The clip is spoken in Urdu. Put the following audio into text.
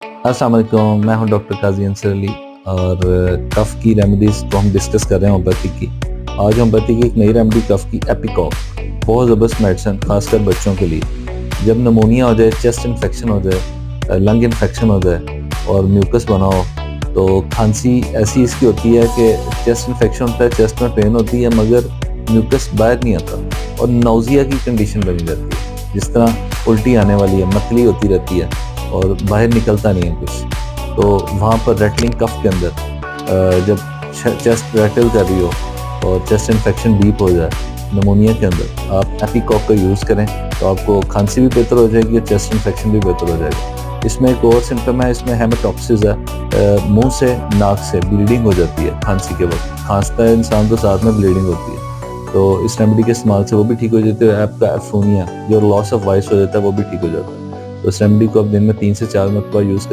السلام علیکم، میں ہوں ڈاکٹر قاضی انصر علی اور کف کی ریمیڈیز کو ہم ڈسکس کر رہے ہیں ہومیوپیتھی کی. آج ہومیوپیتھی کی ایک نئی ریمیڈی کف کی ایپیکاک، بہت زبردست میڈیسن خاص کر بچوں کے لیے. جب نمونیا ہو جائے، چیسٹ انفیکشن ہو جائے، لنگ انفیکشن ہو جائے اور میوکس بنا ہو تو کھانسی ایسی اس کی ہوتی ہے کہ چیسٹ انفیکشن ہوتا ہے، چیسٹ میں پین ہوتی ہے مگر میوکس باہر نہیں آتا اور نوزیا کی کنڈیشن بنی رہتی ہے، جس طرح الٹی آنے والی ہے، متلی ہوتی رہتی ہے اور باہر نکلتا نہیں ہے کچھ. تو وہاں پر ریٹلنگ کف کے اندر جب چیسٹ ریٹل کر رہی ہو اور چیسٹ انفیکشن ڈیپ ہو جائے نمونیا کے اندر، آپ ایپیکاک کا یوز کریں تو آپ کو کھانسی بھی بہتر ہو جائے گی اور چیسٹ انفیکشن بھی بہتر ہو جائے گا. اس میں ایک اور سمپٹم ہے، اس میں ہیماٹوکسس ہے، منہ سے ناک سے بلیڈنگ ہو جاتی ہے کھانسی کے وقت، کھانستا ہے انسان تو ساتھ میں بلیڈنگ ہوتی ہے. تو اس ریمیڈی کے استعمال سے وہ بھی ٹھیک ہو جاتی ہے. آپ کا ایفونیا جو لاس آف وائس ہو جاتا ہے وہ بھی ٹھیک ہو جاتا ہے. تو اس ریمیڈی کو آپ دن میں 3 سے 4 مرتبہ یوز